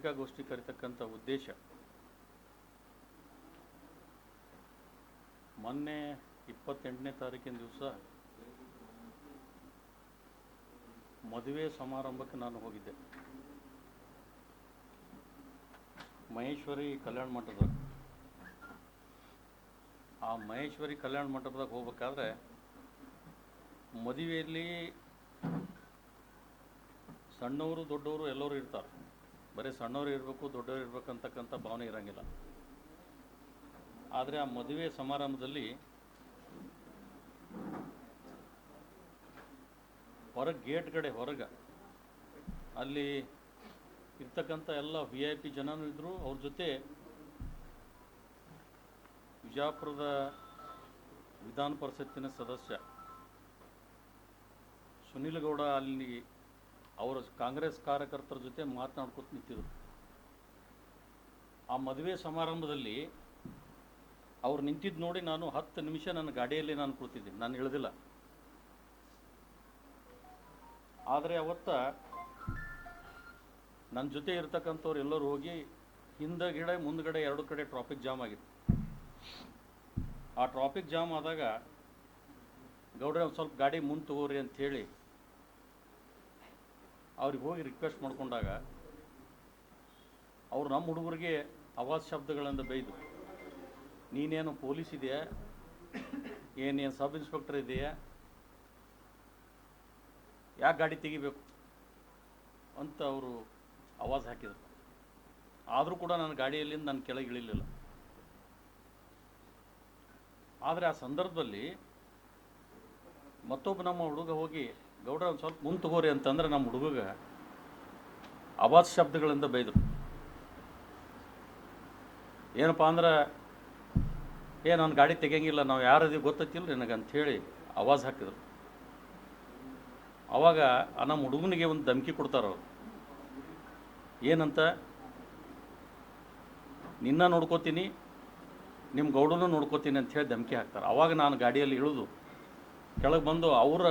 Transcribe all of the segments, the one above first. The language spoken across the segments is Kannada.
ಪತ್ರಿಕಾಗೋಷ್ಠಿ ಕರೆತಕ್ಕಂಥ ಉದ್ದೇಶ ಮೊನ್ನೆ 28ನೇ ತಾರೀಕಿನ ದಿವಸ ಮದುವೆ ಸಮಾರಂಭಕ್ಕೆ ನಾನು ಹೋಗಿದ್ದೆ. ಮಹೇಶ್ವರಿ ಕಲ್ಯಾಣ ಮಂಟಪದಾಗ. ಆ ಮಹೇಶ್ವರಿ ಕಲ್ಯಾಣ ಮಂಟಪದಾಗ ಹೋಗ್ಬೇಕಾದ್ರೆ ಮದುವೆಯಲ್ಲಿ ಸಣ್ಣವರು ದೊಡ್ಡವರು ಎಲ್ಲರೂ ಇರ್ತಾರೆ. ಬರೀ ಸಣ್ಣವರು ಇರಬೇಕು ದೊಡ್ಡವರು ಇರಬೇಕಂತಕ್ಕಂಥ ಭಾವನೆ ಇರೋಂಗಿಲ್ಲ. ಆದರೆ ಆ ಮದುವೆ ಸಮಾರಂಭದಲ್ಲಿ ಹೊರಗೆ ಗೇಟ್ ಕಡೆ ಹೊರಗೆ ಅಲ್ಲಿ ಇರ್ತಕ್ಕಂಥ ಎಲ್ಲ VIP ಜನನೂ ಇದ್ದರು. ಅವ್ರ ಜೊತೆ ವಿಜಯಪುರದ ವಿಧಾನ ಪರಿಷತ್ತಿನ ಸದಸ್ಯ ಸುನಿಲ್ ಗೌಡ ಅಲ್ಲಿ ಅವರ ಕಾಂಗ್ರೆಸ್ ಕಾರ್ಯಕರ್ತರ ಜೊತೆ ಮಾತನಾಡ್ಕೊತ ನಿಂತಿದ್ರು. ಆ ಮದುವೆ ಸಮಾರಂಭದಲ್ಲಿ ಅವ್ರು ನಿಂತಿದ್ದು ನೋಡಿ ನಾನು 10 ನಿಮಿಷ ನನ್ನ ಗಾಡಿಯಲ್ಲಿ ನಾನು ಕೂತಿದ್ದೀನಿ, ನಾನು ಇಳಿದಿಲ್ಲ. ಆದರೆ ಅವತ್ತ ನನ್ನ ಜೊತೆ ಇರ್ತಕ್ಕಂಥವ್ರು ಎಲ್ಲರೂ ಹೋಗಿ ಹಿಂದಗಡೆ ಮುಂದ್ಗಡೆ 2 ಕಡೆ ಟ್ರಾಫಿಕ್ ಜಾಮ್ ಆಗಿತ್ತು. ಆ ಟ್ರಾಫಿಕ್ ಜಾಮ್ ಆದಾಗ ಗೌಡ್ರೆ ಒಂದು ಸ್ವಲ್ಪ ಗಾಡಿ ಮುಂದೆ ತಗೋರಿ ಅಂಥೇಳಿ ಅವ್ರಿಗೆ ಹೋಗಿ ರಿಕ್ವೆಸ್ಟ್ ಮಾಡ್ಕೊಂಡಾಗ ಅವ್ರು ನಮ್ಮ ಹುಡುಗರಿಗೆ ಅವಾಜ್ ಶಬ್ದಗಳಿಂದ ಬೈದು, ನೀನೇನು ಪೊಲೀಸ್ ಇದೆಯಾ, ಏನೇನು ಸಬ್ ಇನ್ಸ್ಪೆಕ್ಟರ್ ಇದೆಯಾ, ಯಾಕೆ ಗಾಡಿ ತೆಗಿಬೇಕು ಅಂತ ಅವರು ಆವಾಜ್ ಹಾಕಿದರು. ಆದರೂ ಕೂಡ ನನ್ನ ಗಾಡಿಯಲ್ಲಿಂದ ನಾನು ಕೆಳಗೆ ಇಳಿಲಿಲ್ಲ. ಆದರೆ ಆ ಸಂದರ್ಭದಲ್ಲಿ ಮತ್ತೊಬ್ಬ ನಮ್ಮ ಹುಡುಗ ಹೋಗಿ ಗೌಡ್ರ ಒಂದು ಸ್ವಲ್ಪ ಮುಂದೆ ತಗೋರಿ ಅಂತಂದ್ರೆ ನಮ್ಮ ಹುಡುಗಗೆ ಆವಾಜ್ ಶಬ್ದಗಳಿಂದ ಬೈದರು. ಏನಪ್ಪ ಅಂದ್ರೆ ನಾನು ಗಾಡಿ ತೆಗಿಯಂಗಿಲ್ಲ, ನಾವು ಯಾರದೀವಿ ಗೊತ್ತೈತಿಲ್ಲ ನನಗೆ ಅಂಥೇಳಿ ಆವಾಜ್ ಹಾಕಿದರು. ಆವಾಗ ನಮ್ಮ ಹುಡುಗನಿಗೆ ಒಂದು ಧಮಕಿ ಕೊಡ್ತಾರವ್ರು. ಏನಂತ, ನಿನ್ನ ನೋಡ್ಕೋತೀನಿ, ನಿಮ್ಮ ಗೌಡನೂ ನೋಡ್ಕೋತೀನಿ ಅಂಥೇಳಿ ಧಮಕಿ ಹಾಕ್ತಾರೆ. ಆವಾಗ ನಾನು ಗಾಡಿಯಲ್ಲಿ ಇಳಿದು ಕೆಳಗೆ ಬಂದು ಅವರ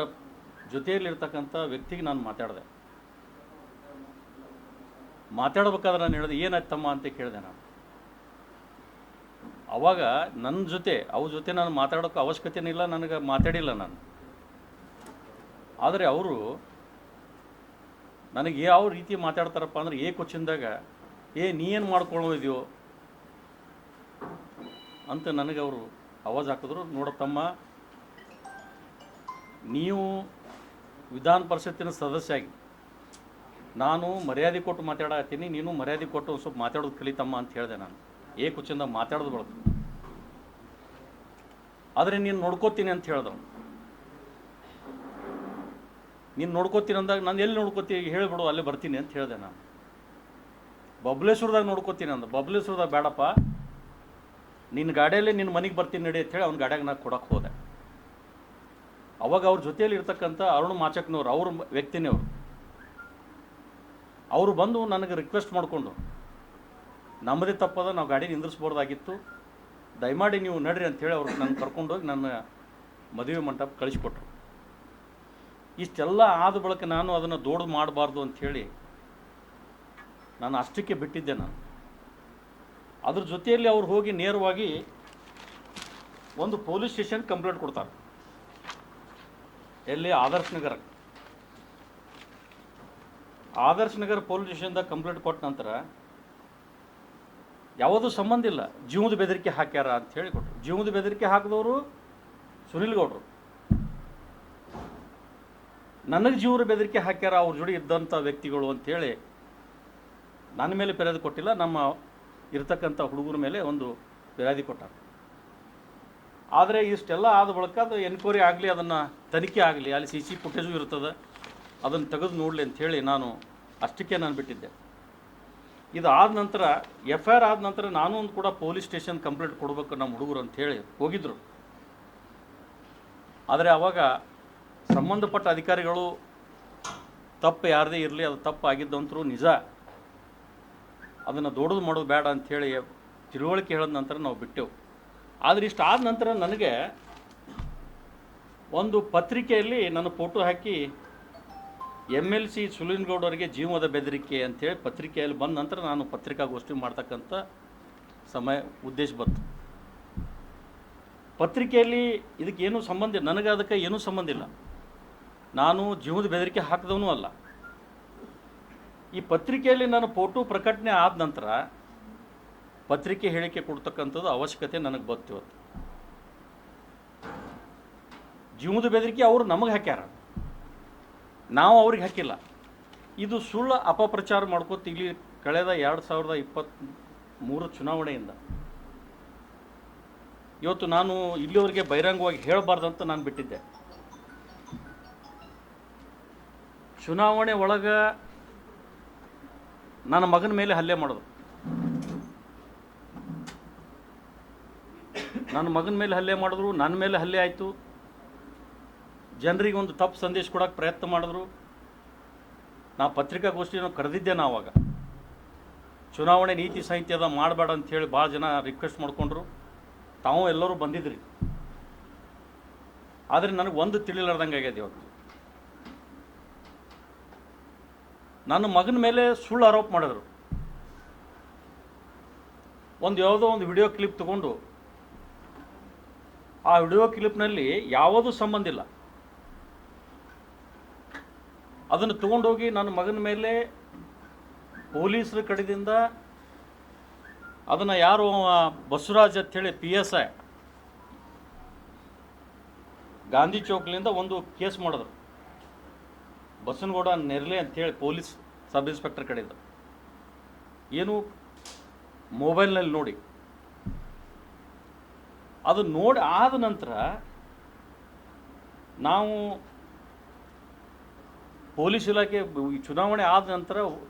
ಜೊತೆಯಲ್ಲಿರ್ತಕ್ಕಂಥ ವ್ಯಕ್ತಿಗೆ ನಾನು ಮಾತಾಡ್ಬೇಕಾದ್ರೆ ನಾನು ಹೇಳಿದೆ, ಏನಾಯ್ತಮ್ಮ ಅಂತ ಕೇಳಿದೆ ನಾನು. ಆವಾಗ ನನ್ನ ಜೊತೆ ಅವ್ರ ಜೊತೆ ನಾನು ಮಾತಾಡೋಕ್ಕೆ ಅವಶ್ಯಕತೆನೇ ಇಲ್ಲ, ನನಗೆ ಮಾತಾಡಿಲ್ಲ ನಾನು. ಆದರೆ ಅವರು ನನಗೆ ಯಾವ ರೀತಿ ಮಾತಾಡ್ತಾರಪ್ಪ ಅಂದ್ರೆ ಕ್ವಶನ್ದಾಗ ನೀ ಏನು ಮಾಡ್ಕೊಳ್ಳೋದಿದೆಯೋ ಅಂತ ನನಗೆ ಅವರು ಆವಾಜ್ ಹಾಕಿದ್ರು. ನೋಡತ್ತಮ್ಮ, ನೀವು ವಿಧಾನ ಪರಿಷತ್ತಿನ ಸದಸ್ಯ ಆಗಿ ನಾನು ಮರ್ಯಾದೆ ಕೊಟ್ಟು ಮಾತಾಡತ್ತೀನಿ, ನೀನು ಮರ್ಯಾದೆ ಕೊಟ್ಟು ಒಂದು ಸ್ವಲ್ಪ ಮಾತಾಡೋದು ಕಲಿತಮ್ಮ ಅಂತ ಹೇಳಿದೆ ನಾನು. ಕ್ವಶನ್ದಾಗ ಮಾತಾಡೋದು ಬೆಳೆದು. ಆದರೆ ನೀನು ನೋಡ್ಕೋತೀನಿ ಅಂತ ಹೇಳ್ದವ್. ನೀನು ನೋಡ್ಕೋತೀನಿ ಅಂದಾಗ ನಾನು ಎಲ್ಲಿ ನೋಡ್ಕೋತೀನಿ ಹೇಳಿಬಿಡು, ಅಲ್ಲೇ ಬರ್ತೀನಿ ಅಂತ ಹೇಳಿದೆ ನಾನು. ಬಬ್ಲೇಶ್ವರದಾಗ ನೋಡ್ಕೋತೀನಿ ಅಂದ. ಬಬ್ಲೇಶ್ವರದಾಗ ಬೇಡಪ್ಪ, ನಿನ್ನ ಗಾಡಿಯಲ್ಲಿ ನಿನ್ನ ಮನೆಗೆ ಬರ್ತೀನಿ ನಡಿ ಅಂತ ಹೇಳಿ ಅವ್ನ ಗಾಡಿಯಾಗ ನಾನು ಕೊಡಕ್ಕೆ ಹೋದೆ. ಅವಾಗ ಅವ್ರ ಜೊತೆಯಲ್ಲಿ ಇರ್ತಕ್ಕಂಥ ಅರುಣ್ ಮಾಚಕ್ನವ್ರು, ಅವ್ರ ವ್ಯಕ್ತಿನೇ ಅವರು ಬಂದು ನನಗೆ ರಿಕ್ವೆಸ್ಟ್ ಮಾಡಿಕೊಂಡು, ನಮ್ಮದೇ ತಪ್ಪದ, ನಾವು ಗಾಡಿ ನಿಂದ್ರಿಸ್ಬೋದಾಗಿತ್ತು, ದಯಮಾಡಿ ನೀವು ನಡ್ರಿ ಅಂಥೇಳಿ ಅವ್ರಿಗೆ ನಾನು ಕರ್ಕೊಂಡೋಗಿ ನನ್ನ ಮದುವೆ ಮಂಟಪ ಕಳಿಸ್ಕೊಟ್ರು. ಇಷ್ಟೆಲ್ಲ ಆದ ಬಳಿಕ ನಾನು ಅದನ್ನು ದೊಡ್ಡದು ಮಾಡಬಾರ್ದು ಅಂಥೇಳಿ ನಾನು ಅಷ್ಟಕ್ಕೆ ಬಿಟ್ಟಿದ್ದೆ ನಾನು. ಅದ್ರ ಜೊತೆಯಲ್ಲಿ ಅವ್ರು ಹೋಗಿ ನೇರವಾಗಿ ಒಂದು ಪೊಲೀಸ್ ಸ್ಟೇಷನ್ ಕಂಪ್ಲೇಂಟ್ ಕೊಡ್ತಾರೆ. ಎಲ್ಲಿ? ಆದರ್ಶ್ ನಗರ ಪೊಲೀಸ್ ಸ್ಟೇಷನ್ದಾಗ ಕಂಪ್ಲೇಂಟ್ ಕೊಟ್ಟ ನಂತರ ಯಾವುದೂ ಸಂಬಂಧ ಇಲ್ಲ, ಜೀವದ ಬೆದರಿಕೆ ಹಾಕ್ಯಾರ ಅಂತ ಹೇಳಿ ಕೊಟ್ಟರು. ಜೀವದ ಬೆದರಿಕೆ ಹಾಕಿದವರು ಸುನಿಲ್ ಗೌಡರು. ನನಗೆ ಜೀವದ ಬೆದರಿಕೆ ಹಾಕ್ಯಾರ ಅವ್ರ ಜೋಡಿ ಇದ್ದಂಥ ವ್ಯಕ್ತಿಗಳು ಅಂಥೇಳಿ ನನ್ನ ಮೇಲೆ ಫಿರ್ಯಾದಿ ಕೊಟ್ಟಿಲ್ಲ, ನಮ್ಮ ಇರ್ತಕ್ಕಂಥ ಹುಡುಗರ ಮೇಲೆ ಒಂದು ಫಿರ್ಯಾದಿ ಕೊಟ್ಟಾರ. ಆದರೆ ಇಷ್ಟೆಲ್ಲ ಆದ ಬಳಿಕ ಅದು ಎನ್ಕ್ವೈರಿ ಆಗಲಿ, ಅದನ್ನು ತನಿಖೆ ಆಗಲಿ, ಅಲ್ಲಿ CC ಫುಟೇಜು ಇರ್ತದೆ, ಅದನ್ನು ತೆಗೆದು ನೋಡಲಿ ಅಂಥೇಳಿ ನಾನು ಅಷ್ಟಕ್ಕೆ ನಾನು ಬಿಟ್ಟಿದ್ದೆ. ಇದು ಆದ ನಂತರ FIR ಆದ ನಂತರ ನಾನು ಒಂದು ಕೂಡ ಪೊಲೀಸ್ ಸ್ಟೇಷನ್ ಕಂಪ್ಲೇಂಟ್ ಕೊಡಬೇಕು ನಮ್ಮ ಹುಡುಗರು ಅಂಥೇಳಿ ಹೋಗಿದ್ದರು. ಆದರೆ ಆವಾಗ ಸಂಬಂಧಪಟ್ಟ ಅಧಿಕಾರಿಗಳು ತಪ್ಪು ಯಾರದೇ ಇರಲಿ, ಅದು ತಪ್ಪು ಆಗಿದ್ದಂತರೂ ನಿಜ, ಅದನ್ನು ದೊಡ್ಡದು ಮಾಡೋದು ಬೇಡ ಅಂಥೇಳಿ ತಿಳುವಳಿಕೆ ಹೇಳಿದ ನಂತರ ನಾವು ಬಿಟ್ಟೆವು. ಆದರೆ ಇಷ್ಟು ಆದ ನಂತರ ನನಗೆ ಒಂದು ಪತ್ರಿಕೆಯಲ್ಲಿ ನನ್ನ ಫೋಟೋ ಹಾಕಿ MLC ಸುಲಿನಗೌಡ ಅವರಿಗೆ ಜೀವದ ಬೆದರಿಕೆ ಅಂತೇಳಿ ಪತ್ರಿಕೆಯಲ್ಲಿ ಬಂದ ನಂತರ ನಾನು ಪತ್ರಿಕಾಗೋಷ್ಠಿ ಮಾಡ್ತಕ್ಕಂಥ ಉದ್ದೇಶ ಬಂತು. ಪತ್ರಿಕೆಯಲ್ಲಿ ಇದಕ್ಕೇನು ಸಂಬಂಧ, ನನಗೆ ಅದಕ್ಕೆ ಏನೂ ಸಂಬಂಧ ಇಲ್ಲ. ನಾನು ಜೀವದ ಬೆದರಿಕೆ ಹಾಕಿದವನೂ ಅಲ್ಲ. ಈ ಪತ್ರಿಕೆಯಲ್ಲಿ ನಾನು ಫೋಟೋ ಪ್ರಕಟಣೆ ಆದ ನಂತರ ಪತ್ರಿಕೆ ಹೇಳಿಕೆ ಕೊಡ್ತಕ್ಕಂಥದ್ದು ಅವಶ್ಯಕತೆ ನನಗೆ ಗೊತ್ತಿವತ್ತು. ಜೀವದ ಬೆದರಿಕೆ ಅವರು ನಮಗೆ ಹಾಕ್ಯಾರ, ನಾವು ಅವ್ರಿಗೆ ಹಾಕಿಲ್ಲ. ಇದು ಸುಳ್ಳು ಅಪಪ್ರಚಾರ ಮಾಡ್ಕೋತ ಇಲ್ಲಿ ಕಳೆದ 2023 ಚುನಾವಣೆಯಿಂದ ಇವತ್ತು ನಾನು ಇಲ್ಲಿವರೆಗೆ ಬಹಿರಂಗವಾಗಿ ಹೇಳಬಾರ್ದಂತ ನಾನು ಬಿಟ್ಟಿದ್ದೆ. ಚುನಾವಣೆ ಒಳಗೆ ನನ್ನ ಮಗನ ಮೇಲೆ ಹಲ್ಲೆ ಮಾಡೋದು, ನನ್ನ ಮಗನ ಮೇಲೆ ಹಲ್ಲೆ ಮಾಡಿದ್ರು, ನನ್ನ ಮೇಲೆ ಹಲ್ಲೆ ಆಯಿತು. ಜನರಿಗೆ ಒಂದು ತಪ್ಪು ಸಂದೇಶ ಕೊಡೋಕ್ಕೆ ಪ್ರಯತ್ನ ಮಾಡಿದ್ರು. ನಾ ಪತ್ರಿಕಾಗೋಷ್ಠಿಯನ್ನು ಕರೆದಿದ್ದೆ. ನಾವಾಗ ಚುನಾವಣೆ ನೀತಿ ಸಂಹಿತೆ ಮಾಡಬೇಡ ಅಂಥೇಳಿ ಭಾಳ ಜನ ರಿಕ್ವೆಸ್ಟ್ ಮಾಡಿಕೊಂಡ್ರು. ತಾವು ಎಲ್ಲರೂ ಬಂದಿದ್ರಿ. ಆದರೆ ನನಗೆ ಒಂದು ತಿಳಿಲಾರ್ದಂಗೆ ಆಗ್ಯದ. ಇವತ್ತು ನನ್ನ ಮಗನ ಮೇಲೆ ಸುಳ್ಳು ಆರೋಪ ಮಾಡಿದ್ರು. ಯಾವುದೋ ಒಂದು ವಿಡಿಯೋ ಕ್ಲಿಪ್ ತಗೊಂಡು ಆ ವಿಡಿಯೋ ಕ್ಲಿಪ್ನಲ್ಲಿ ಯಾವುದೂ ಸಂಬಂಧ ಇಲ್ಲ, ಅದನ್ನು ತೊಗೊಂಡೋಗಿ ನನ್ನ ಮಗನ ಮೇಲೆ ಪೊಲೀಸರ ಕಡೆಯಿಂದ ಅದನ್ನು ಯಾರು ಬಸವರಾಜ್ ಅಂಥೇಳಿ PSI ಗಾಂಧಿ ಚೌಕ್ಲಿಂದ ಒಂದು ಕೇಸ್ ಮಾಡಿದ್ರು. ಬಸನಗೌಡ ನೆರ್ಲೆ ಅಂಥೇಳಿ ಪೊಲೀಸ್ ಸಬ್ ಇನ್ಸ್ಪೆಕ್ಟರ್ ಕಡೆಯಿಂದ ಏನು ಮೊಬೈಲ್ನಲ್ಲಿ ನೋಡಿ, ಅದು ನೋಡಿ ಆದ ನಂತರ ನಾವು ಪೊಲೀಸ್ ಇಲಾಖೆ ಚುನಾವಣೆ ಆದ ನಂತರ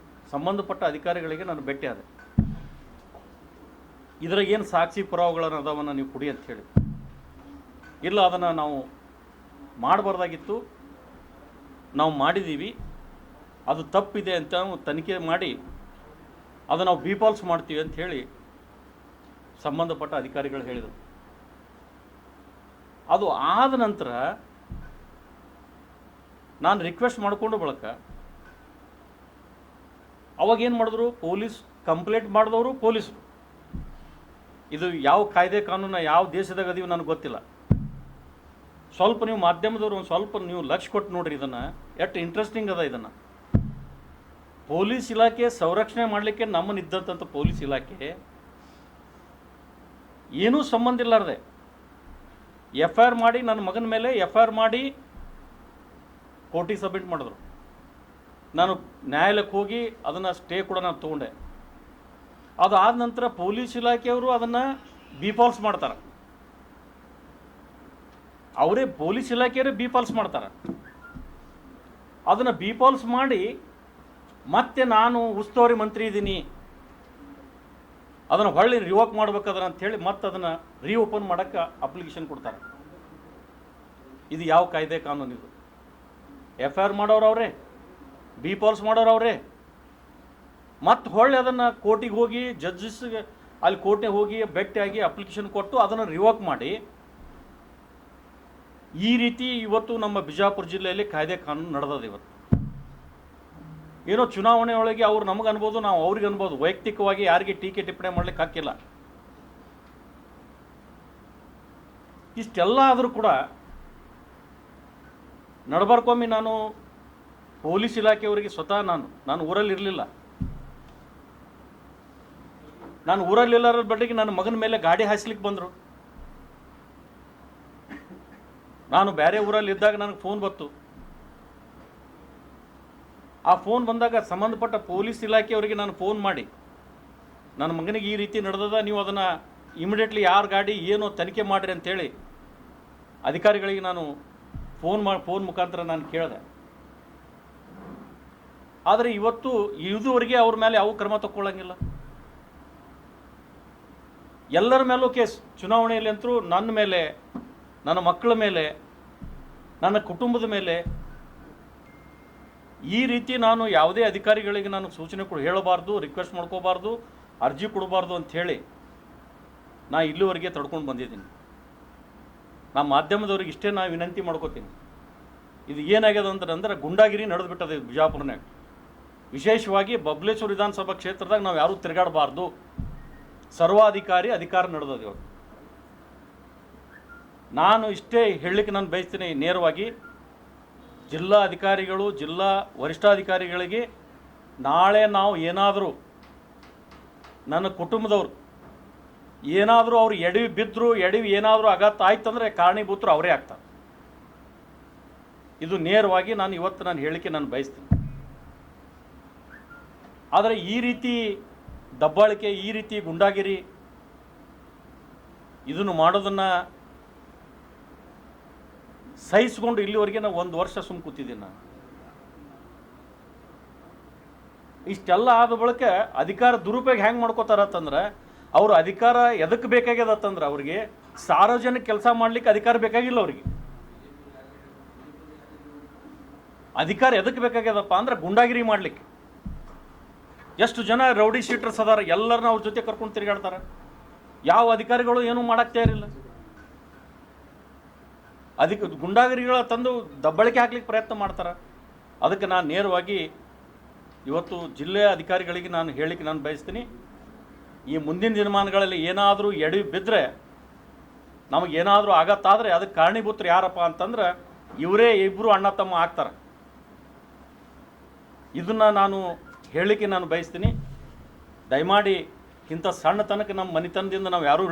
ಸಂಬಂಧಪಟ್ಟ ಅಧಿಕಾರಿಗಳಿಗೆ ನಾನು ಭೇಟಿ ಆದೆ. ಇದ್ರಾಗ ಏನು ಸಾಕ್ಷಿ ಪುರಾವೆಗಳನ್ನು ಅದಾವನ್ನ ನೀವು ಕೊಡಿ ಅಂತ ಹೇಳಿ. ಇಲ್ಲ, ಅದನ್ನು ನಾವು ಮಾಡಬಾರ್ದಾಗಿತ್ತು, ನಾವು ಮಾಡಿದ್ದೀವಿ, ಅದು ತಪ್ಪಿದೆ ಅಂತ ತನಿಖೆ ಮಾಡಿ ಅದು ನಾವು ಬಿಫಾಲ್ಸ್ ಮಾಡ್ತೀವಿ ಅಂತ ಹೇಳಿ ಸಂಬಂಧಪಟ್ಟ ಅಧಿಕಾರಿಗಳು ಹೇಳಿದರು. ಅದು ಆದ ನಂತರ ನಾನು ರಿಕ್ವೆಸ್ಟ್ ಮಾಡಿಕೊಂಡು ಬಳಕ ಅವಾಗೇನು ಮಾಡಿದ್ರು, ಪೊಲೀಸ್ ಕಂಪ್ಲೇಂಟ್ ಮಾಡಿದವರು ಪೊಲೀಸರು. ಇದು ಯಾವ ಕಾಯ್ದೆ ಕಾನೂನು ಯಾವ ದೇಶದಾಗ ಅದೀವಿ ನನಗೆ ಗೊತ್ತಿಲ್ಲ. ಸ್ವಲ್ಪ ನೀವು ಮಾಧ್ಯಮದವರು ಒಂದು ಸ್ವಲ್ಪ ನೀವು ಲಕ್ಷ್ಯ ಕೊಟ್ಟು ನೋಡ್ರಿ, ಇದನ್ನು ಎಷ್ಟು ಇಂಟ್ರೆಸ್ಟಿಂಗ್ ಅದ. ಇದನ್ನು ಪೊಲೀಸ್ ಇಲಾಖೆ ಸಂರಕ್ಷಣೆ ಮಾಡಲಿಕ್ಕೆ ನಮ್ಮನ್ನಿದ್ದಂಥ ಪೊಲೀಸ್ ಇಲಾಖೆ ಏನೂ ಸಂಬಂಧ ಇಲ್ಲಾರ್ದೆ FIR ಮಾಡಿ ನನ್ನ ಮಗನ ಮೇಲೆ FIR ಮಾಡಿ ಕೋರ್ಟಿಗೆ ಸಬ್ಮಿಟ್ ಮಾಡಿದ್ರು. ನಾನು ನ್ಯಾಯಾಲಯಕ್ಕೆ ಹೋಗಿ ಅದನ್ನು ಸ್ಟೇ ಕೂಡ ನಾನು ತೊಗೊಂಡೆ. ಅದು ಆದ ನಂತರ ಪೊಲೀಸ್ ಇಲಾಖೆಯವರು ಅದನ್ನು ಬಿಫಾಲ್ಸ್ ಮಾಡ್ತಾರೆ. ಅವರೇ ಪೊಲೀಸ್ ಇಲಾಖೆಯವರೇ ಬಿಫಾಲ್ಸ್ ಮಾಡ್ತಾರೆ. ಅದನ್ನು ಬಿಫಾಲ್ಸ್ ಮಾಡಿ ಮತ್ತೆ ನಾನು ಉಸ್ತುವಾರಿ ಮಂತ್ರಿ ಇದ್ದೀನಿ, ಅದನ್ನು ಹೊಳ್ಳಿ ರಿವೋಕ್ ಮಾಡ್ಬೇಕಾದ್ರೆ ಅಂಥೇಳಿ ಮತ್ತೆ ಅದನ್ನು ರೀಓಪನ್ ಮಾಡೋಕ್ಕೆ ಅಪ್ಲಿಕೇಶನ್ ಕೊಡ್ತಾರೆ. ಇದು ಯಾವ ಕಾಯ್ದೆ ಕಾನೂನು? ಇದು FIR ಮಾಡೋರು ಅವರೇ, ಬಿಫಾಲ್ಸ್ ಮಾಡೋರು ಅವರೇ. ಮತ್ತು ಹೊಳ್ಳಿ ಅದನ್ನು ಕೋರ್ಟಿಗೆ ಹೋಗಿ ಜಡ್ಜಸ್ಗೆ ಅಲ್ಲಿ ಕೋರ್ಟ್ಗೆ ಹೋಗಿ ಭೇಟಿಯಾಗಿ ಅಪ್ಲಿಕೇಶನ್ ಕೊಟ್ಟು ಅದನ್ನು ರಿವೋಕ್ ಮಾಡಿ, ಈ ರೀತಿ ಇವತ್ತು ನಮ್ಮ ಬಿಜಾಪುರ ಜಿಲ್ಲೆಯಲ್ಲಿ ಕಾಯ್ದೆ ಕಾನೂನು ನಡೆದದ. ಇವತ್ತು ಏನೋ ಚುನಾವಣೆ ಒಳಗೆ ಅವ್ರು ನಮಗೆ ಅನ್ಬೋದು, ನಾವು ಅವ್ರಿಗೆ ಅನ್ಬೋದು. ವೈಯಕ್ತಿಕವಾಗಿ ಯಾರಿಗೆ ಟೀಕೆ ಟಿಪ್ಪಣಿ ಮಾಡ್ಲಿಕ್ಕೆ ಹಾಕಿಲ್ಲ. ಇಷ್ಟೆಲ್ಲ ಆದರೂ ಕೂಡ ನಡಬರ್ಕೊಮ್ಮೆ ನಾನು ಪೊಲೀಸ್ ಇಲಾಖೆಯವರಿಗೆ ಸ್ವತಃ ನಾನು ಊರಲ್ಲಿ ಇರಲಿಲ್ಲ. ನಾನು ಊರಲ್ಲಿಲ್ಲರ ಬಡ್ಡಿಗೆ ನನ್ನ ಮಗನ ಮೇಲೆ ಗಾಡಿ ಹಾಯಿಸ್ಲಿಕ್ಕೆ ಬಂದರು. ನಾನು ಬೇರೆ ಊರಲ್ಲಿ ಇದ್ದಾಗ ನನಗೆ ಫೋನ್ ಬಂತು. ಆ ಫೋನ್ ಬಂದಾಗ ಸಂಬಂಧಪಟ್ಟ ಪೊಲೀಸ್ ಇಲಾಖೆಯವರಿಗೆ ನಾನು ಫೋನ್ ಮಾಡಿ, ನನ್ನ ಮಗನಿಗೆ ಈ ರೀತಿ ನಡೆದದ, ನೀವು ಅದನ್ನು ಇಮಿಡಿಯೇಟ್ಲಿ ಯಾರ ಗಾಡಿ ಏನು ತನಿಖೆ ಮಾಡಿರಿ ಅಂಥೇಳಿ ಅಧಿಕಾರಿಗಳಿಗೆ ನಾನು ಫೋನ್ ಮುಖಾಂತರ ನಾನು ಕೇಳಿದೆ. ಆದರೆ ಇದುವರೆಗೆ ಅವ್ರ ಮೇಲೆ ಯಾವ ಕ್ರಮ ತಗೊಳ್ಳಂಗಿಲ್ಲ. ಎಲ್ಲರ ಮೇಲೂ ಕೇಸ್. ಚುನಾವಣೆಯಲ್ಲಿ ಅಂತೂ ನನ್ನ ಮೇಲೆ, ನನ್ನ ಮಕ್ಕಳ ಮೇಲೆ, ನನ್ನ ಕುಟುಂಬದ ಮೇಲೆ ಈ ರೀತಿ ನಾನು ಯಾವುದೇ ಅಧಿಕಾರಿಗಳಿಗೆ ನಾನು ಸೂಚನೆ ಹೇಳಬಾರ್ದು, ರಿಕ್ವೆಸ್ಟ್ ಮಾಡ್ಕೋಬಾರ್ದು, ಅರ್ಜಿ ಕೊಡಬಾರ್ದು ಅಂಥೇಳಿ ನಾ ಇಲ್ಲಿವರೆಗೆ ತಡ್ಕೊಂಡು ಬಂದಿದ್ದೀನಿ. ನಾ ಮಾಧ್ಯಮದವ್ರಿಗೆ ಇಷ್ಟೇ ನಾನು ವಿನಂತಿ ಮಾಡ್ಕೋತೀನಿ. ಇದು ಏನಾಗ್ಯದ ಅಂದ್ರೆ ಗುಂಡಾಗಿರಿ ನಡೆದು ಬಿಟ್ಟದೆ ಬಿಜಾಪುರನಾಗ. ವಿಶೇಷವಾಗಿ ಬಬಲೇಶ್ವರ ವಿಧಾನಸಭಾ ಕ್ಷೇತ್ರದಾಗ ನಾವು ಯಾರೂ ತಿರುಗಾಡಬಾರ್ದು, ಸರ್ವಾಧಿಕಾರಿ ಅಧಿಕಾರ ನಡೆದದ ಇವತ್ತು. ನಾನು ಇಷ್ಟೇ ಹೇಳಲಿಕ್ಕೆ ನಾನು ಬಯಸ್ತೀನಿ, ನೇರವಾಗಿ ಜಿಲ್ಲಾ ಅಧಿಕಾರಿಗಳು, ಜಿಲ್ಲಾ ವರಿಷ್ಠಾಧಿಕಾರಿಗಳಿಗೆ ನಾಳೆ ನಾವು ಏನಾದರೂ ನನ್ನ ಕುಟುಂಬದವ್ರು ಏನಾದರೂ ಅವ್ರು ಎಡವಿ ಬಿದ್ದರು, ಎಡವಿ ಏನಾದರೂ ಆಘಾತ ಆಯ್ತಂದರೆ ಕಾರಣೀಭೂತರು ಅವರೇ ಆಗ್ತಾರೆ. ಇದು ನೇರವಾಗಿ ನಾನು ಇವತ್ತು ನಾನು ಹೇಳಿಕೆ ನಾನು ಬಯಸ್ತೀನಿ. ಆದರೆ ಈ ರೀತಿ ದಬ್ಬಾಳಿಕೆ, ಈ ರೀತಿ ಗುಂಡಾಗಿರಿ ಇದನ್ನು ಮಾಡೋದನ್ನು ಸಹಿಸ್ಕೊಂಡು ಇಲ್ಲಿವರೆಗೆ ನಾವು 1 ವರ್ಷ ಸುಮ್ಮ ಕೂತಿದ್ದೀನಿ. ನಾನು ಇಷ್ಟೆಲ್ಲ ಆದ ಬಳಿಕ ಅಧಿಕಾರ ದುರುಪಯೋಗ ಹೆಂಗೆ ಮಾಡ್ಕೋತಾರತ್ತಂದ್ರೆ, ಅವರು ಅಧಿಕಾರ ಎದಕ್ಕೆ ಬೇಕಾಗ್ಯದತ್ತಂದ್ರೆ ಅವ್ರಿಗೆ ಸಾರ್ವಜನಿಕ ಕೆಲಸ ಮಾಡಲಿಕ್ಕೆ ಅಧಿಕಾರ ಬೇಕಾಗಿಲ್ಲ. ಅವ್ರಿಗೆ ಅಧಿಕಾರ ಎದಕ್ಕೆ ಬೇಕಾಗ್ಯದಪ್ಪ ಅಂದ್ರೆ ಗುಂಡಾಗಿರಿ ಮಾಡಲಿಕ್ಕೆ. ಎಷ್ಟು ಜನ ರೌಡಿ ಶೀಟರ್ಸ್ ಅದಾರ, ಎಲ್ಲರನ್ನ ಅವ್ರ ಜೊತೆ ಕರ್ಕೊಂಡು ತಿರುಗಾಡ್ತಾರೆ. ಯಾವ ಅಧಿಕಾರಿಗಳು ಏನೂ ಮಾಡಕ್ಕೆ ತಯಾರಿಲ್ಲ. ಗುಂಡಾಗಿರಿಗಳ ತಂದು ದಬ್ಬಳಿಕೆ ಹಾಕ್ಲಿಕ್ಕೆ ಪ್ರಯತ್ನ ಮಾಡ್ತಾರೆ. ಅದಕ್ಕೆ ನಾನು ನೇರವಾಗಿ ಇವತ್ತು ಜಿಲ್ಲೆಯ ಅಧಿಕಾರಿಗಳಿಗೆ ನಾನು ಹೇಳಿಕ್ಕೆ ನಾನು ಬಯಸ್ತೀನಿ, ಈ ಮುಂದಿನ ದಿನಮಾನಗಳಲ್ಲಿ ಏನಾದರೂ ಎಡವಿ ಬಿದ್ದರೆ, ನಮಗೇನಾದರೂ ಆಗತ್ತಾದರೆ ಅದಕ್ಕೆ ಕಾರಣೀಭೂತರು ಯಾರಪ್ಪ ಅಂತಂದ್ರೆ ಇವರೇ ಇಬ್ಬರು ಅಣ್ಣ ತಮ್ಮ ಆಗ್ತಾರೆ. ಇದನ್ನು ನಾನು ಹೇಳಲಿಕ್ಕೆ ನಾನು ಬಯಸ್ತೀನಿ. ದಯಮಾಡಿ ಇಂಥ ಸಣ್ಣತನಕ್ಕೆ ನಮ್ಮ ಮನೆತನದಿಂದ ನಾವು ಯಾರೂ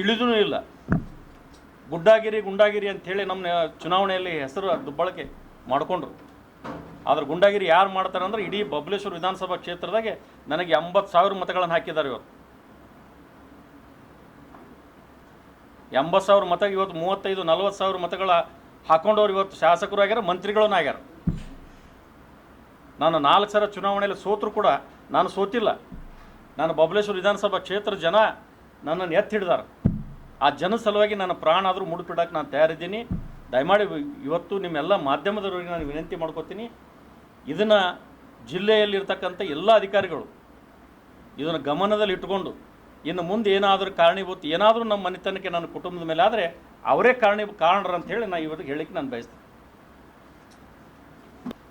ಇಳಿದೂ ಇಲ್ಲ. ಗುಂಡಾಗಿರಿ ಅಂಥೇಳಿ ನಮ್ಮ ಚುನಾವಣೆಯಲ್ಲಿ ಹೆಸರು ದುಬ್ಬಳಕೆ ಮಾಡಿಕೊಂಡ್ರು. ಆದ್ರೆ ಗುಂಡಾಗಿರಿ ಯಾರು ಮಾಡ್ತಾರೆ ಅಂದ್ರೆ ಇಡೀ ಬಬಲೇಶ್ವರ ವಿಧಾನಸಭಾ ಕ್ಷೇತ್ರದಾಗೆ ನನಗೆ 80,000 ಮತಗಳನ್ನು ಹಾಕಿದ್ದಾರೆ. ಇವತ್ತು 80,000 ಮತ, ಇವತ್ತು 35-40,000 ಮತಗಳ ಹಾಕೊಂಡವ್ರು ಇವತ್ತು ಶಾಸಕರು ಆಗ್ಯಾರ, ಮಂತ್ರಿಗಳನ್ನ ಆಗ್ಯಾರ. ನಾನು 4 ಸಲ ಚುನಾವಣೆಯಲ್ಲಿ ಸೋತರು ಕೂಡ ನಾನು ಸೋತಿಲ್ಲ. ನಾನು ಬಬಲೇಶ್ವರ ವಿಧಾನಸಭಾ ಕ್ಷೇತ್ರ ಜನ ನನ್ನನ್ನು ಎತ್ತಿ ಹಿಡಿದಾರೆ. ಆ ಜನ ಸಲುವಾಗಿ ನನ್ನ ಪ್ರಾಣ ಆದರೂ ಮುಡುಪಿಡಕ್ಕೆ ನಾನು ತಯಾರಿದ್ದೀನಿ. ದಯಮಾಡಿ ಇವತ್ತು ನಿಮ್ಮೆಲ್ಲ ಮಾಧ್ಯಮದವರಿಗೆ ನಾನು ವಿನಂತಿ ಮಾಡ್ಕೋತೀನಿ, ಇದನ್ನು ಜಿಲ್ಲೆಯಲ್ಲಿರ್ತಕ್ಕಂಥ ಎಲ್ಲ ಅಧಿಕಾರಿಗಳು ಇದನ್ನು ಗಮನದಲ್ಲಿ ಇಟ್ಕೊಂಡು ಇನ್ನು ಮುಂದೆ ಏನಾದರೂ ಕಾರಣೀಭೂತ ಏನಾದರೂ ನಮ್ಮ ಮನೆತನಕ್ಕೆ ನನ್ನ ಕುಟುಂಬದ ಮೇಲೆ ಆದರೆ ಅವರೇ ಕಾರಣರು ಅಂಥೇಳಿ ನಾನು ಇವತ್ತು ಹೇಳಿಕ್ಕೆ ನಾನು ಬಯಸ್ತೀನಿ.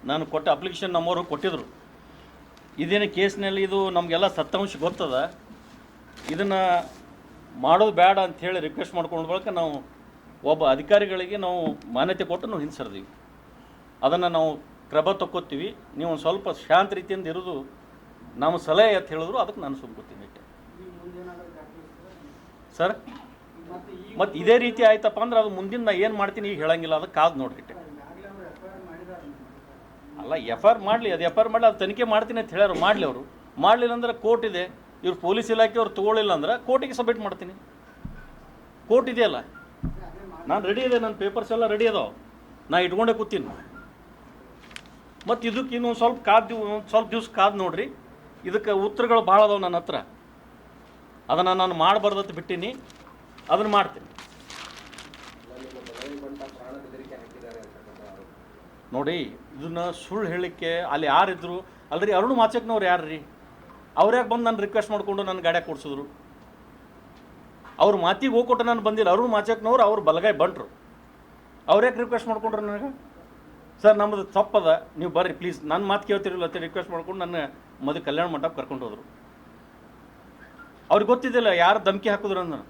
ನಾನು ಕೊಟ್ಟ ಅಪ್ಲಿಕೇಶನ್ ನಮ್ಮವರು ಕೊಟ್ಟಿದ್ದರು. ಇದೇನು ಕೇಸ್ನಲ್ಲಿ ಇದು ನಮಗೆಲ್ಲ ಸತ್ಯಾಂಶ ಗೊತ್ತದ, ಇದನ್ನು ಮಾಡೋದು ಬೇಡ ಅಂಥೇಳಿ ರಿಕ್ವೆಸ್ಟ್ ಮಾಡ್ಕೊಂಡು ಬಳಿಕ ನಾವು ಒಬ್ಬ ಅಧಿಕಾರಿಗಳಿಗೆ ನಾವು ಮಾನ್ಯತೆ ಕೊಟ್ಟು ನಾವು ಹಿಂಸರಿದೀವಿ. ಅದನ್ನು ನಾವು ಕ್ರಮ ತಕ್ಕೋತೀವಿ. ನೀವು ಒಂದು ಸ್ವಲ್ಪ ಶಾಂತ ರೀತಿಯಿಂದ ಇರೋದು ನಮ್ಮ ಸಲಹೆ ಅಂತ ಹೇಳಿದ್ರು, ಅದಕ್ಕೆ ನಾನು ಸುಮ್ಕೋತೀನಿ ಇಟ್ಟೆ ಸರ್. ಮತ್ತು ಇದೇ ರೀತಿ ಆಯ್ತಪ್ಪ ಅಂದ್ರೆ ಅದು ಮುಂದಿನ ನಾ ಏನು ಮಾಡ್ತೀನಿ ಈಗ ಹೇಳಂಗಿಲ್ಲ, ಅದಕ್ಕೆ ಕಾದು ನೋಡ್ರಿಟ್ಟೆ. ಅಲ್ಲ, FIR ಮಾಡಲಿ, ಅದು FIR ಮಾಡಲಿ, ಅದು ತನಿಖೆ ಮಾಡ್ತೀನಿ ಅಂತ ಹೇಳ್ಯಾರು. ಮಾಡಲಿ, ಅವರು ಮಾಡಲಿಲ್ಲ ಅಂದ್ರೆ ಕೋರ್ಟ್ ಇದೆ. ಇವ್ರು ಪೊಲೀಸ್ ಇಲಾಖೆಯವ್ರು ತೊಗೊಳ್ಳಿಲ್ಲ ಅಂದ್ರೆ ಕೋರ್ಟಿಗೆ ಸಬ್ಮಿಟ್ ಮಾಡ್ತೀನಿ. ಕೋರ್ಟ್ ಇದೆಯಲ್ಲ, ನಾನು ರೆಡಿ ಇದೆ, ನನ್ನ ಪೇಪರ್ಸ್ ಎಲ್ಲ ರೆಡಿ ಅದಾವೆ, ನಾ ಇಟ್ಕೊಂಡೇ ಕೂತೀನಿ. ಮತ್ತು ಇದಕ್ಕೆ ಇನ್ನೂ ಸ್ವಲ್ಪ ದಿವ್ಸ ಕಾದು ನೋಡ್ರಿ. ಇದಕ್ಕೆ ಉತ್ತರಗಳು ಭಾಳ ಅದಾವೆ ನನ್ನ ಹತ್ರ. ಅದನ್ನು ನಾನು ಮಾಡಬಾರ್ದತ್ತು ಬಿಟ್ಟೀನಿ, ಅದನ್ನು ಮಾಡ್ತೀನಿ. ನೋಡಿ, ಇದನ್ನು ಸುಳ್ಳು ಹೇಳಲಿಕ್ಕೆ ಅಲ್ಲಿ ಯಾರಿದ್ರು ಅಲ್ರಿ, ಅರುಣ್ ಮಾಚಕ್ನವ್ರು ಯಾರು ರೀ? ಅವ್ರ್ಯಾಕೆ ಬಂದು ನಾನು ರಿಕ್ವೆಸ್ಟ್ ಮಾಡಿಕೊಂಡು ನನ್ನ ಗಾಡಿಯಾಗ ಕೊಡ್ಸಿದ್ರು? ಅವ್ರ ಮಾತಿಗೆ ಹೋಗ್ಕೊಟ್ಟು ನಾನು ಬಂದಿಲ್ಲ. ಅರುಣ್ ಮಾಚಕ್ನವ್ರು ಅವ್ರು ಬಲಗಾಯಿ ಬಂಟ್ರು. ಅವ್ರ್ಯಾಕೆ ರಿಕ್ವೆಸ್ಟ್ ಮಾಡ್ಕೊಂಡ್ರು ನನಗೆ? ಸರ್, ನಮ್ಮದು ತಪ್ಪದ, ನೀವು ಬರ್ರಿ ಪ್ಲೀಸ್, ನನ್ನ ಮಾತು ಕೇಳ್ತಿರಲಿಲ್ಲ ಅಂತ ರಿಕ್ವೆಸ್ಟ್ ಮಾಡ್ಕೊಂಡು ನನ್ನ ಮದುವೆ ಕಲ್ಯಾಣ ಮಂಟಪ ಕರ್ಕೊಂಡು ಹೋದರು. ಅವ್ರಿಗೆ ಗೊತ್ತಿದ್ದಿಲ್ಲ ಯಾರು ಧಮಕಿ ಹಾಕಿದ್ರು ಅಂದ್ರೆ.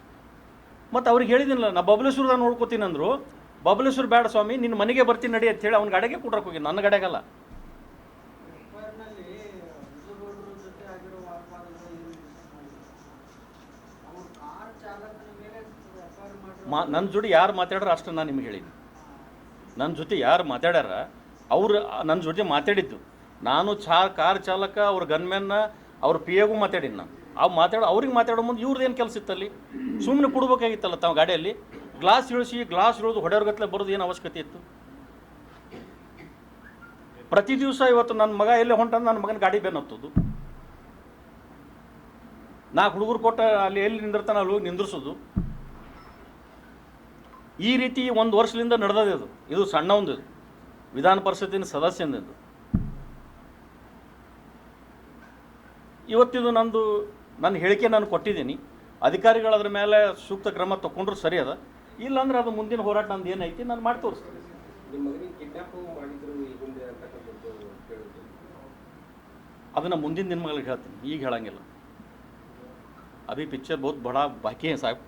ಮತ್ತು ಅವ್ರಿಗೆ ಹೇಳಿದಿಲ್ಲ, ನಾ ಬಬಲೇಶ್ವರದಾಗ ನೋಡ್ಕೋತೀನಿ ಅಂದರು. ಬಬಲೇಶ್ವರ ಬೇಡ ಸ್ವಾಮಿ, ನಿನ್ನ ಮನೆಗೆ ಬರ್ತೀನಿ ನಡಿ ಅಂತ ಹೇಳಿ ಅವ್ನ ಗಾಡಿಗೆ ಕೂಡ್ರಕ್ಕೆ ಹೋಗಿ, ನನ್ನ ಗಾಡಿಯಾಗಲ್ಲ. ನನ್ನ ಜೋಡಿ ಯಾರು ಮಾತಾಡ್ರ ಅಷ್ಟು ನಾನು ನಿಮ್ಗೆ ಹೇಳಿದ್ದೀನಿ. ನನ್ನ ಜೊತೆ ಯಾರು ಮಾತಾಡ್ಯಾರ ಅವರು ನನ್ನ ಜೊತೆ ಮಾತಾಡಿದ್ದು. ನಾನು ಕಾರ್ ಚಾಲಕ, ಅವ್ರ ಗನ್ಮ್ಯಾನ್ನ, ಅವ್ರ PAಗೂ ಮಾತಾಡೀನಿ ನಾನು. ಅವ್ರಿಗೆ ಮಾತಾಡೋ ಮುಂದೆ ಇವ್ರದ್ದು ಏನು ಕೆಲಸ ಇತ್ತಲ್ಲಿ? ಸುಮ್ಮನೆ ಕೊಡ್ಬೇಕಾಗಿತ್ತಲ್ಲ ತಾವು ಗಾಡಿಯಲ್ಲಿ. ಗ್ಲಾಸ್ ಇಳಿದು ಹೊಡೆಯೋರ್ಗತ್ಲೆ ಬರೋದು ಏನು ಅವಶ್ಯಕತೆ ಇತ್ತು? ಪ್ರತಿ ದಿವಸ ಇವತ್ತು ನನ್ನ ಮಗ ಎಲ್ಲೇ ಹೊಂಟಂದು ನನ್ನ ಮಗನ ಗಾಡಿ ಬೆನ್ನು ಹತ್ತೋದು, 4 ಹುಡುಗರು ಕೊಟ್ಟ ಅಲ್ಲಿ ಎಲ್ಲಿ ನಿಂದಿರ್ತಾನೆ ಅಲ್ಲಿ ಹೋಗಿ ನಿಂದಿರ್ಸೋದು. ಈ ರೀತಿ 1 ವರ್ಷದಿಂದ ನಡೆದದೆ. ಇದು ಸಣ್ಣ ಒಂದು ವಿಧಾನ ಪರಿಷತ್ತಿನ ಸದಸ್ಯಂದು. ಇವತ್ತಿದು ನನ್ನ ಹೇಳಿಕೆ ನಾನು ಕೊಟ್ಟಿದ್ದೀನಿ. ಅಧಿಕಾರಿಗಳು ಅದ್ರ ಮೇಲೆ ಸೂಕ್ತ ಕ್ರಮ ತಗೊಂಡ್ರು ಸರಿ ಅದ. ಇಲ್ಲಾಂದ್ರೆ ಅದು ಮುಂದಿನ ಹೋರಾಟ ನಂದು ಏನೈತಿ ನಾನು ಮಾಡಿ ತೋರಿಸ್ತೀನಿ. ನಿಮ್ಮ ಮಗನಿಗೆ ಕಿಡ್ನಾಪ್ ಮಾಡಿದ್ರು ಈ ಹಿಂದೆ ಅಂತಕ್ಕಂಥದ್ದು ಕೇಳಿದ್ರು. ಅದನ್ನು ಮುಂದಿನ ದಿನಗಳಲ್ಲಿ ಹೇಳ್ತೀನಿ, ಈಗ ಹೇಳಂಗಿಲ್ಲ. ಅಭಿ ಪಿಕ್ಚರ್ ಬಹುತ್ ಬಡಾ ಬಾಕಿ है साहब.